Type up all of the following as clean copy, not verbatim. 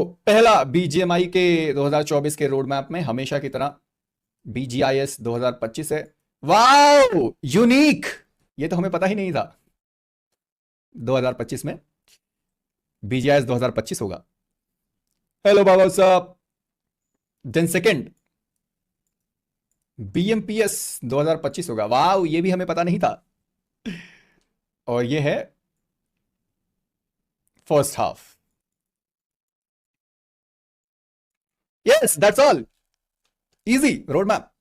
पहला बीजीएमआई के 2024 के रोड मैप में हमेशा की तरह BGIS 2025 है। वाओ यूनिक, ये तो हमें पता ही नहीं था 2025 में BGIS 2025 होगा। हेलो बाबा साहब। देन सेकंड BMPS 2025 होगा। वाओ, ये भी हमें पता नहीं था। और ये है first half. Yes that's all, easy road map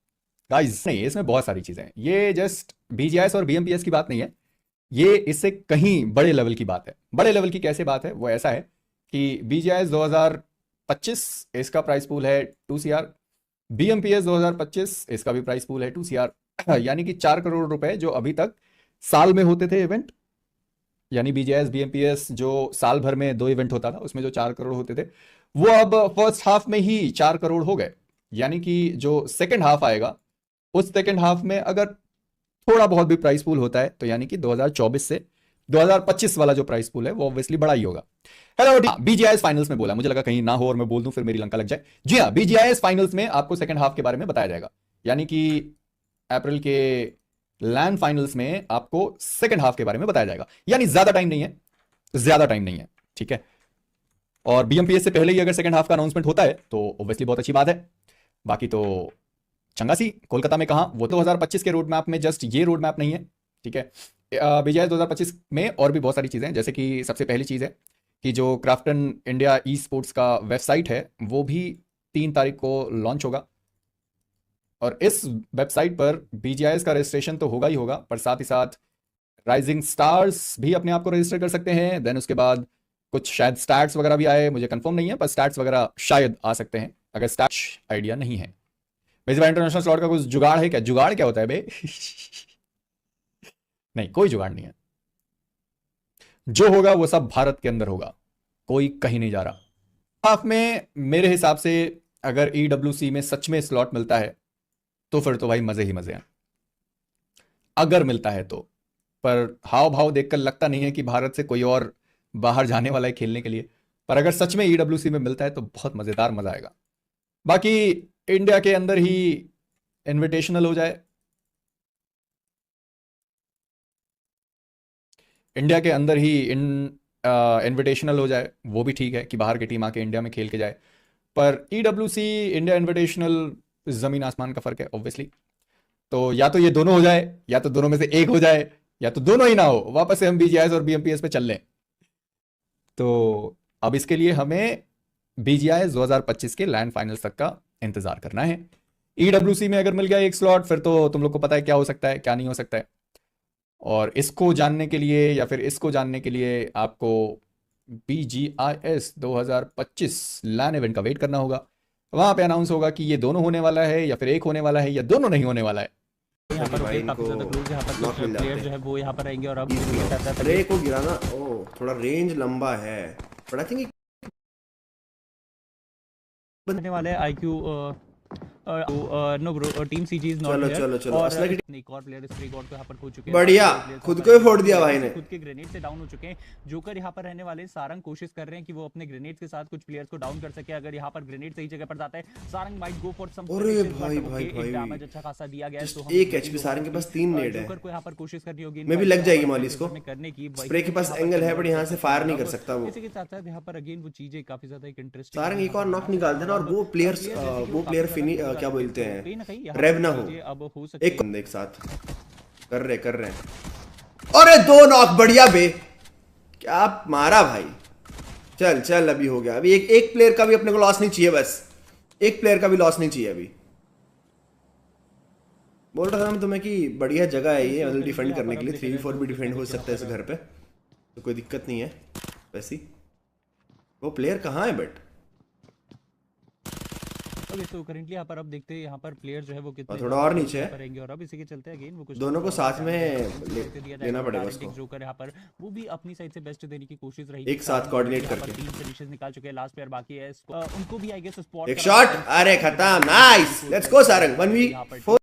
guys. नहीं, इसमें बहुत सारी चीजें हैं, ये जस्ट BGIS और BMPS की बात नहीं है, ये इससे कहीं बड़े लेवल की बात है। बड़े लेवल की कैसे बात है, वो ऐसा है कि BGIS 2025 इसका प्राइस पूल है 2 CR, BMPS 2025 इसका भी प्राइस पूल है 2 CR, यानी कि 4 करोड़ रुपए जो अभी तक साल में होते थे इवेंट, यानी BGIS BMPS जो साल भर में 2 इवेंट होता था उसमें जो 4 करोड़ होते थे वो अब फर्स्ट हाफ में ही 4 करोड़ हो गए। यानी कि जो सेकंड हाफ आएगा उस सेकंड हाफ में अगर थोड़ा बहुत भी प्राइस पूल होता है तो यानी कि 2024 से 2025 वाला जो प्राइस पूल है वो ऑब्वियसली बड़ा ही होगा। हेलो, BGIS फाइनल्स में बोला, मुझे लगा कहीं ना हो और मैं बोल दूं फिर मेरी लंका लग जाए। जी हाँ, BGIS फाइनल्स में आपको सेकंड हाफ के बारे में बताया जाएगा, यानी कि अप्रैल के लैंड फाइनल्स में आपको सेकंड हाफ के बारे में बताया जाएगा। यानी ज्यादा टाइम नहीं है, ज्यादा टाइम नहीं है, ठीक है। और BMPS से पहले ही अगर सेकंड हाफ का अनाउंसमेंट होता है तो ऑब्वियसली बहुत अच्छी बात है। बाकी तो चंगा सी कोलकाता में कहा, वो तो 2025 के रोड मैप में जस्ट ये रोड मैप नहीं है, ठीक है। BGIS 2025 में और भी बहुत सारी चीज़ें हैं, जैसे कि सबसे पहली चीज़ है कि जो क्राफ्टन इंडिया ई स्पोर्ट्स का वेबसाइट है वो भी 3 तारीख को लॉन्च होगा। और इस वेबसाइट पर BGIS का रजिस्ट्रेशन तो होगा ही होगा, पर साथ ही साथ राइजिंग स्टार्स भी अपने आप को रजिस्टर कर सकते हैं। देन उसके बाद कुछ शायद स्टैट्स वगैरह भी आए, मुझे कंफर्म नहीं है, पर स्टैट्स वगैरह शायद आ सकते हैं अगर स्टैट्स आइडिया नहीं है। वैसे भाई इंटरनेशनल स्लॉट का कुछ जुगाड़ है क्या? जुगाड़ क्या होता है बे? नहीं, कोई जुगाड़ नहीं है, जो होगा वो सब भारत के अंदर होगा, कोई कहीं नहीं जा रहा। हाफ में मेरे हिसाब से अगर EWC में सच में स्लॉट मिलता है तो फिर तो भाई मजे ही मजे हैं, अगर मिलता है तो। पर हाव भाव देखकर लगता नहीं है कि भारत से कोई और बाहर जाने वाला है खेलने के लिए। पर अगर सच में EWC में मिलता है तो बहुत मजेदार मजा आएगा। बाकी इंडिया के अंदर ही इनविटेशनल हो जाए, इंडिया के अंदर ही इनविटेशनल हो जाए वो भी ठीक है कि बाहर की टीम आके इंडिया में खेल के जाए। पर EWC इंडिया इनविटेशनल जमीन आसमान का फर्क है ऑब्वियसली। तो या तो ये दोनों हो जाए, या तो दोनों में से एक हो जाए, या तो दोनों ही ना हो, वापस से हम BGIS और BMPS पे चल लें। तो अब इसके लिए हमें BGIS 2025 के लैंड फाइनल्स तक का इंतजार करना है। EWC में अगर मिल गया एक स्लॉट फिर तो तुम लोग को पता है क्या हो सकता है क्या नहीं हो सकता है। और इसको जानने के लिए या फिर इसको जानने के लिए आपको BGIS 2025 लैंड इवेंट का वेट करना होगा। वहां पे अनाउंस होगा कि ये दोनों होने वाला है या फिर एक होने वाला है या दोनों नहीं होने वाला है। यहाँ पर काफी ज्यादा क्लोज, यहाँ पर कुछ प्लेयर जो है वो यहाँ पर रहेंगे और अब रे को गिराना, ओ थोड़ा रेंज लंबा है, बट आई थिंक बनने वाले हैं IQ no bro, team CG is not चलो हियर। चलो चलो, और असला की एक और प्लेयर स्प्रे गॉड को यहाँ पर खो चुके हैं। बढ़िया, खुद को ही फोड़ दिया भाई ने। खुद के ग्रेनेड से डाउन हो चुके हैं। जोकर यहाँ पर रहने वाले सारंग कोशिश कर रहे हैं कि वो अपने ग्रेनेड के साथ कुछ प्लेयर्स को डाउन कर सके। अगर यहाँ पर ग्रेनेड सही जगह पर जाता है Sarang might go for some, अरे भाई भाई भाई, डैमेज अच्छा खासा दिया गया है। तो एक HP सारंग के पास 3 नेड है, जोकर को यहाँ पर कोशिश करनी होगी, मैं भी लग जाएगी मॉलिस को करने की। स्प्रे के पास एंगल है बट यहाँ से फायर नहीं कर सकता वो। इसी के साथ साथ यहाँ पर अगेन वो चीजें काफी ज्यादा एक इंटरेस्टिंग, सारंग एक और नॉक निकाल देना और वो प्लेयर फिनी क्या बोलते हैं, रेव ना हो, अब हो सकती एक बंदे एक साथ कर रहे हैं। अरे 2 नॉक, बढ़िया बे, क्या मारा भाई। चल चल, अभी हो गया। अभी एक प्लेयर का भी अपने को लॉस नहीं चाहिए, बस एक प्लेयर का भी लॉस नहीं चाहिए। अभी बोल रहा था मैं तुम्हें कि बढ़िया जगह है ये, मतलब डिफेंड करने के लिए 3v4 भी डिफेंड हो सकता है इस घर पे, तो कोई दिक्कत नहीं है। वैसी वो प्लेयर कहाँ है बट ओके, तो करेंटली यहाँ पर अब देखते हैं यहाँ पर प्लेयर जो है वो कितने थोड़ा और नीचे है करेंगे। और अब इसी के चलते अगेन वो कुछ दोनों को साथ में लेना पड़ेगा उसको। जोकर यहाँ पर वो भी अपनी साइड से बेस्ट देने की कोशिश रही, एक साथ कोऑर्डिनेट करके 3 फिनिशेस निकाल चुके हैं। लास्ट प्लेयर बाकी है, उनको भी आई गेस स्पॉट एक शॉट, अरे खत्म, nice, let's go Sarang 1v4।